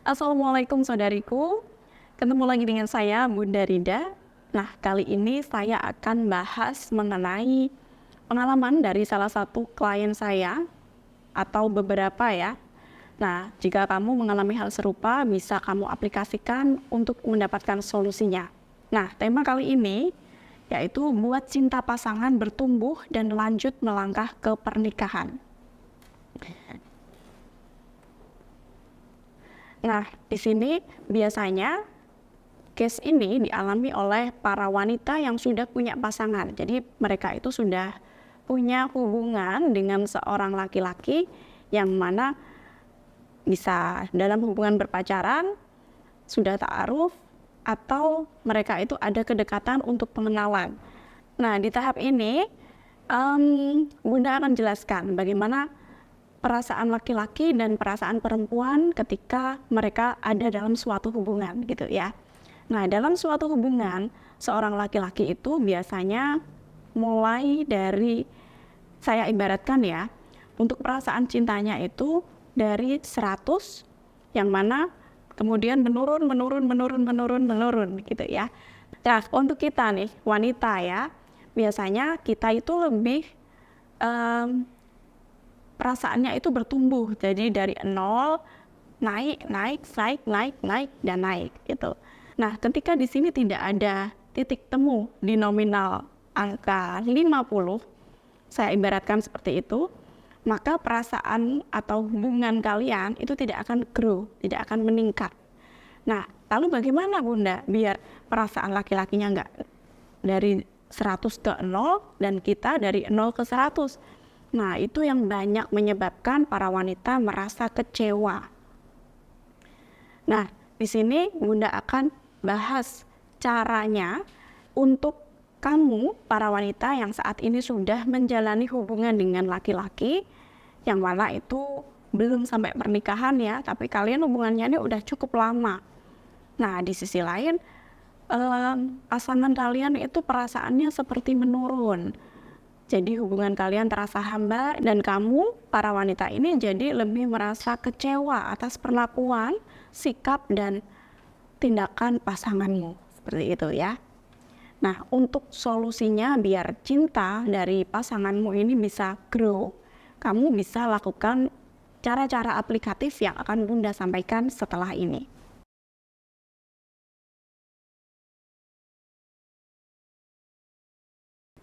Assalamualaikum saudariku, ketemu lagi dengan saya Bunda Rida. Nah, kali ini saya akan bahas mengenai pengalaman dari salah satu klien saya atau beberapa ya. Nah, jika kamu mengalami hal serupa, bisa kamu aplikasikan untuk mendapatkan solusinya. Nah, tema kali ini yaitu buat cinta pasangan bertumbuh dan lanjut melangkah ke pernikahan. Nah, di sini biasanya case ini dialami oleh para wanita yang sudah punya pasangan. Jadi mereka itu sudah punya hubungan dengan seorang laki-laki yang mana bisa dalam hubungan berpacaran, sudah ta'aruf, atau mereka itu ada kedekatan untuk pengenalan. Nah, di tahap ini Bunda akan jelaskan bagaimana perasaan laki-laki dan perasaan perempuan ketika mereka ada dalam suatu hubungan gitu ya. Nah, dalam suatu hubungan, seorang laki-laki itu biasanya mulai dari, saya ibaratkan ya, untuk perasaan cintanya itu dari 100, yang mana kemudian menurun gitu ya. Nah, untuk kita nih, wanita ya, biasanya kita itu lebih perasaannya itu bertumbuh, jadi dari 0 naik dan naik gitu. Nah, ketika di sini tidak ada titik temu di nominal angka 50, saya ibaratkan seperti itu, maka perasaan atau hubungan kalian itu tidak akan grow, tidak akan meningkat. Nah, lalu bagaimana Bunda biar perasaan laki-lakinya nggak dari 100 ke 0 dan kita dari 0 ke 100? Nah, itu yang banyak menyebabkan para wanita merasa kecewa. Nah, di sini Bunda akan bahas caranya untuk kamu, para wanita yang saat ini sudah menjalani hubungan dengan laki-laki, yang mana itu belum sampai pernikahan ya, tapi kalian hubungannya ini udah cukup lama. Nah, di sisi lain, pasangan kalian itu perasaannya seperti menurun. Jadi hubungan kalian terasa hambar dan kamu, para wanita ini jadi lebih merasa kecewa atas perlakuan, sikap, dan tindakan pasanganmu. Seperti itu ya. Nah, untuk solusinya biar cinta dari pasanganmu ini bisa grow, kamu bisa lakukan cara-cara aplikatif yang akan Bunda sampaikan setelah ini.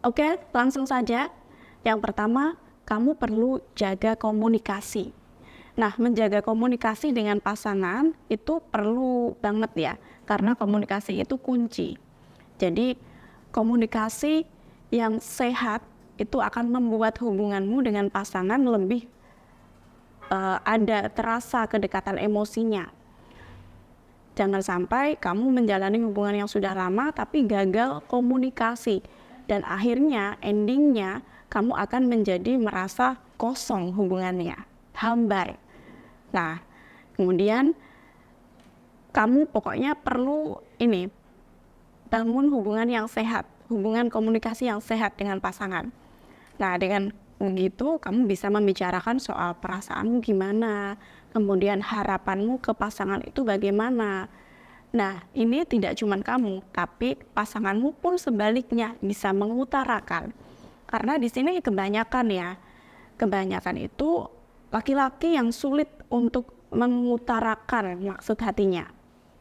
Oke, langsung saja. Yang pertama, kamu perlu jaga komunikasi. Nah, menjaga komunikasi dengan pasangan itu perlu banget ya, karena komunikasi itu kunci. Jadi, komunikasi yang sehat itu akan membuat hubunganmu dengan pasangan lebih ada terasa kedekatan emosinya. Jangan sampai kamu menjalani hubungan yang sudah lama tapi gagal komunikasi. Dan akhirnya, endingnya, kamu akan menjadi merasa kosong hubungannya, hambar. Nah, kemudian kamu pokoknya perlu bangun hubungan yang sehat, hubungan komunikasi yang sehat dengan pasangan. Nah, dengan begitu kamu bisa membicarakan soal perasaanmu gimana, kemudian harapanmu ke pasangan itu bagaimana. Nah, ini tidak cuma kamu, tapi pasanganmu pun sebaliknya bisa mengutarakan. Karena di sini kebanyakan itu laki-laki yang sulit untuk mengutarakan maksud hatinya.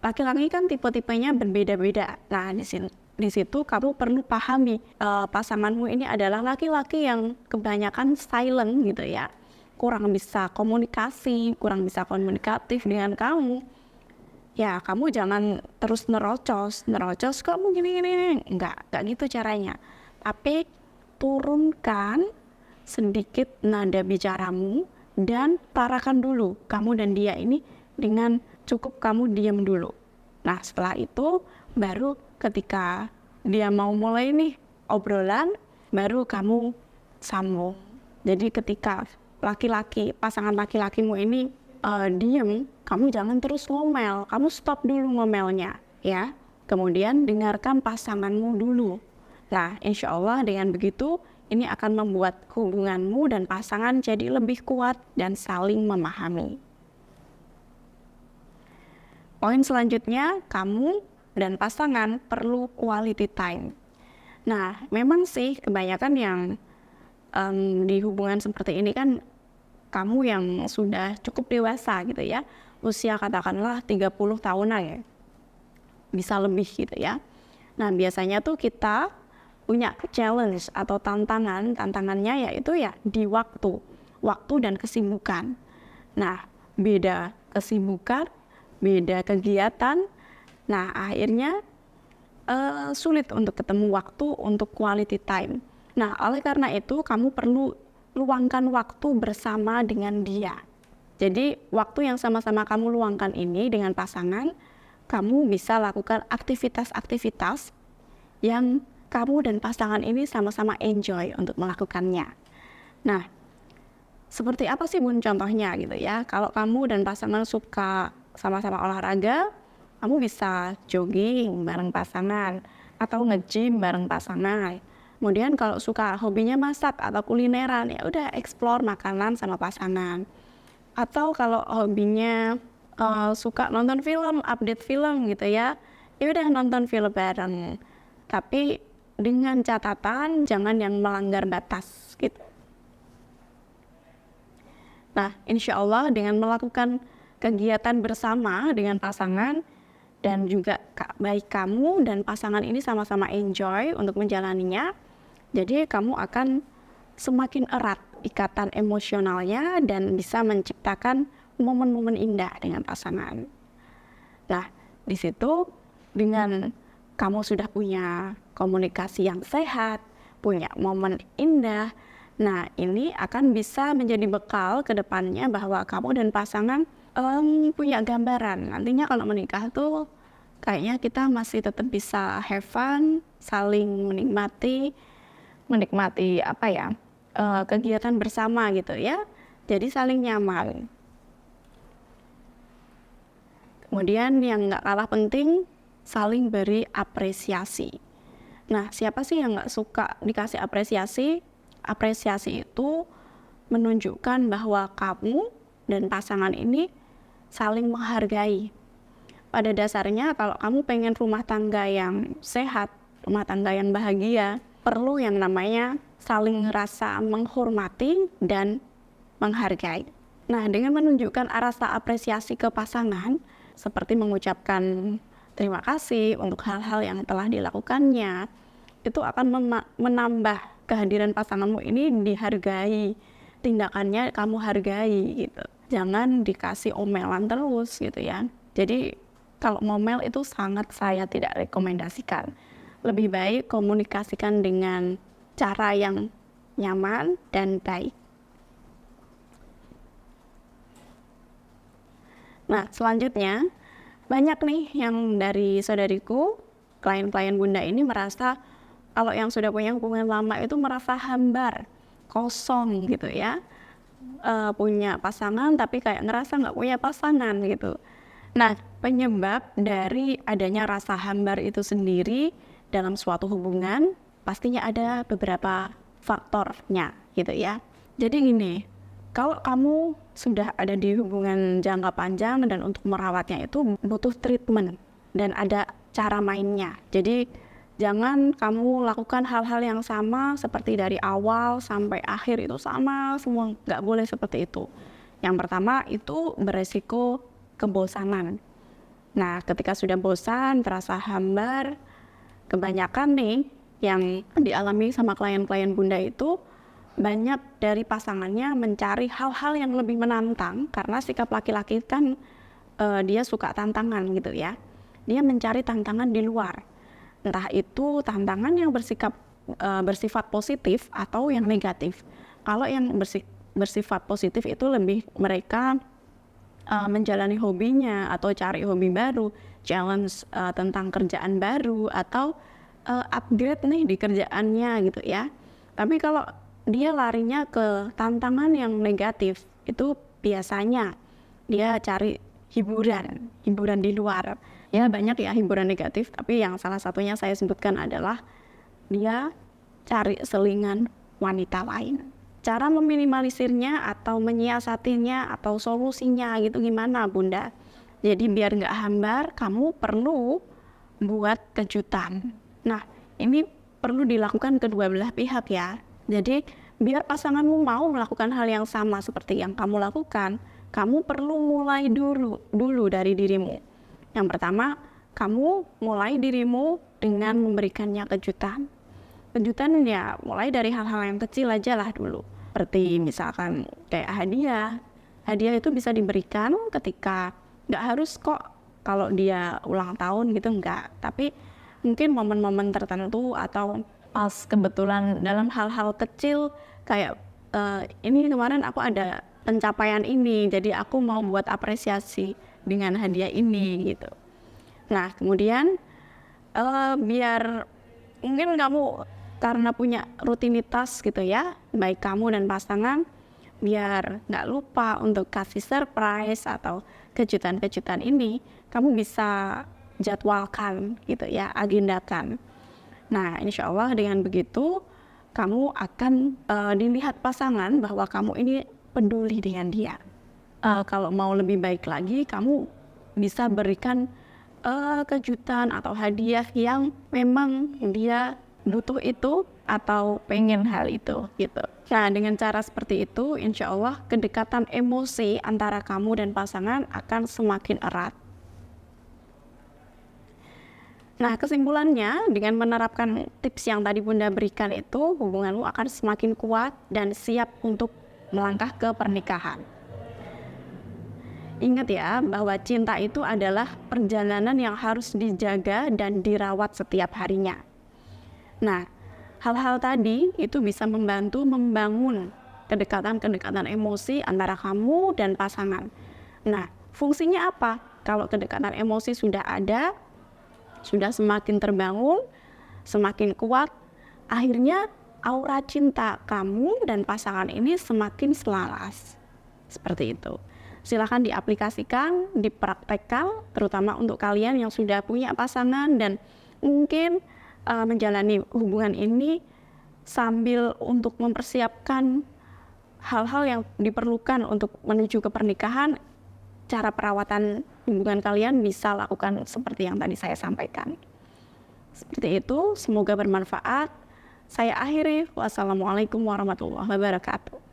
Laki-laki kan tipe-tipenya berbeda-beda. Nah, di situ kamu perlu pahami pasanganmu ini adalah laki-laki yang kebanyakan silent gitu ya. Kurang bisa komunikasi, kurang bisa komunikatif dengan kamu. Ya, kamu jangan terus nerocos kamu gini, enggak gitu caranya. Tapi turunkan sedikit nada bicaramu dan tarakan dulu kamu dan dia ini dengan cukup kamu diam dulu. Nah, setelah itu baru ketika dia mau mulai obrolan, baru kamu sambung. Jadi ketika pasangan laki-lakimu ini diem, kamu jangan terus ngomel, kamu stop dulu ngomelnya ya. Kemudian dengarkan pasanganmu dulu. Nah, insya Allah dengan begitu ini akan membuat hubunganmu dan pasangan jadi lebih kuat dan saling memahami. Poin selanjutnya, kamu dan pasangan perlu quality time. Nah, memang sih kebanyakan yang di hubungan seperti ini kan kamu yang sudah cukup dewasa gitu ya, usia katakanlah 30 tahunan ya, bisa lebih gitu ya. Nah, biasanya tuh kita punya challenge atau tantangannya yaitu ya di waktu dan kesibukan. Nah, beda kesibukan, beda kegiatan, nah akhirnya sulit untuk ketemu waktu untuk quality time. Nah, oleh karena itu kamu perlu luangkan waktu bersama dengan dia. Jadi, waktu yang sama-sama kamu luangkan ini dengan pasangan, kamu bisa lakukan aktivitas-aktivitas yang kamu dan pasangan ini sama-sama enjoy untuk melakukannya. Nah, seperti apa sih Bun contohnya gitu ya? Kalau kamu dan pasangan suka sama-sama olahraga, kamu bisa jogging bareng pasangan atau nge-gym bareng pasangan. Kemudian kalau suka hobinya masak atau kulineran, ya udah explore makanan sama pasangan. Atau kalau hobinya suka nonton film, update film gitu ya, ya udah nonton film bareng. Tapi dengan catatan jangan yang melanggar batas gitu. Nah, insya Allah dengan melakukan kegiatan bersama dengan pasangan dan juga baik kamu dan pasangan ini sama-sama enjoy untuk menjalaninya, jadi kamu akan semakin erat ikatan emosionalnya dan bisa menciptakan momen-momen indah dengan pasangan. Nah, di situ dengan kamu sudah punya komunikasi yang sehat, punya momen indah, nah ini akan bisa menjadi bekal ke depannya bahwa kamu dan pasangan punya gambaran. Nantinya kalau menikah tuh kayaknya kita masih tetap bisa have fun, saling menikmati apa ya, kegiatan bersama gitu ya. Jadi saling nyaman. Kemudian yang nggak kalah penting, saling beri apresiasi. Nah, siapa sih yang nggak suka dikasih apresiasi? Apresiasi itu menunjukkan bahwa kamu dan pasangan ini saling menghargai. Pada dasarnya kalau kamu pengen rumah tangga yang sehat, rumah tangga yang bahagia, perlu yang namanya saling rasa menghormati dan menghargai. Nah, dengan menunjukkan rasa apresiasi ke pasangan, seperti mengucapkan terima kasih untuk hal-hal yang telah dilakukannya, itu akan menambah kehadiran pasanganmu ini dihargai, tindakannya kamu hargai gitu. Jangan dikasih omelan terus gitu ya. Jadi kalau ngomel itu sangat saya tidak rekomendasikan. Lebih baik komunikasikan dengan cara yang nyaman dan baik. Nah, selanjutnya banyak nih yang dari saudariku, klien-klien Bunda ini merasa kalau yang sudah punya hubungan lama itu merasa hambar, kosong gitu ya. Punya pasangan tapi kayak ngerasa nggak punya pasangan gitu. Nah, penyebab dari adanya rasa hambar itu sendiri dalam suatu hubungan pastinya ada beberapa faktornya gitu ya. Jadi gini, kalau kamu sudah ada di hubungan jangka panjang dan untuk merawatnya itu butuh treatment dan ada cara mainnya. Jadi jangan kamu lakukan hal-hal yang sama seperti dari awal sampai akhir itu sama semua, nggak boleh seperti itu. Yang pertama itu beresiko kebosanan. Nah, ketika sudah bosan, terasa hambar, kebanyakan nih yang dialami sama klien-klien Bunda itu banyak dari pasangannya mencari hal-hal yang lebih menantang karena sikap laki-laki kan dia suka tantangan gitu ya. Dia mencari tantangan di luar. Entah itu tantangan yang bersifat positif atau yang negatif. Kalau yang bersifat positif itu lebih mereka menjalani hobinya atau cari hobi baru, challenge tentang kerjaan baru atau upgrade nih di kerjaannya gitu ya. Tapi kalau dia larinya ke tantangan yang negatif, itu biasanya dia cari hiburan di luar. Ya banyak ya hiburan negatif, tapi yang salah satunya saya sebutkan adalah dia cari selingan wanita lain. Cara meminimalisirnya atau menyiasatinya atau solusinya gitu gimana Bunda? Jadi biar nggak hambar, kamu perlu buat kejutan. Nah, ini perlu dilakukan kedua belah pihak ya. Jadi biar pasanganmu mau melakukan hal yang sama seperti yang kamu lakukan, kamu perlu mulai dulu dari dirimu. Yang pertama, kamu mulai dirimu dengan memberikannya kejutan. Kejutan ya mulai dari hal-hal yang kecil aja lah dulu. Seperti misalkan kayak hadiah. Hadiah itu bisa diberikan ketika nggak harus kok kalau dia ulang tahun gitu, enggak. Tapi mungkin momen-momen tertentu atau pas kebetulan dalam hal-hal kecil kayak ini kemarin aku ada pencapaian ini, jadi aku mau buat apresiasi dengan hadiah ini gitu. Nah, kemudian biar mungkin kamu karena punya rutinitas gitu ya, baik kamu dan pasangan, biar nggak lupa untuk kasih surprise atau kejutan-kejutan ini, kamu bisa jadwalkan gitu ya, agendakan. Nah, insya Allah dengan begitu, kamu akan dilihat pasangan bahwa kamu ini peduli dengan dia. Kalau mau lebih baik lagi, kamu bisa berikan kejutan atau hadiah yang memang dia butuh itu atau pengen hal itu gitu. Nah, dengan cara seperti itu, insya Allah kedekatan emosi antara kamu dan pasangan akan semakin erat. Nah, kesimpulannya dengan menerapkan tips yang tadi Bunda berikan itu, hubunganmu akan semakin kuat dan siap untuk melangkah ke pernikahan. Ingat ya, bahwa cinta itu adalah perjalanan yang harus dijaga dan dirawat setiap harinya. Nah, hal-hal tadi itu bisa membantu membangun kedekatan-kedekatan emosi antara kamu dan pasangan. Nah, fungsinya apa? Kalau kedekatan emosi sudah ada, sudah semakin terbangun, semakin kuat, akhirnya aura cinta kamu dan pasangan ini semakin selaras. Seperti itu. Silakan diaplikasikan, dipraktekkan, terutama untuk kalian yang sudah punya pasangan dan mungkin menjalani hubungan ini sambil untuk mempersiapkan hal-hal yang diperlukan untuk menuju ke pernikahan. Cara perawatan hubungan kalian bisa lakukan seperti yang tadi saya sampaikan. Seperti itu, semoga bermanfaat. Saya akhiri. Wassalamualaikum warahmatullahi wabarakatuh.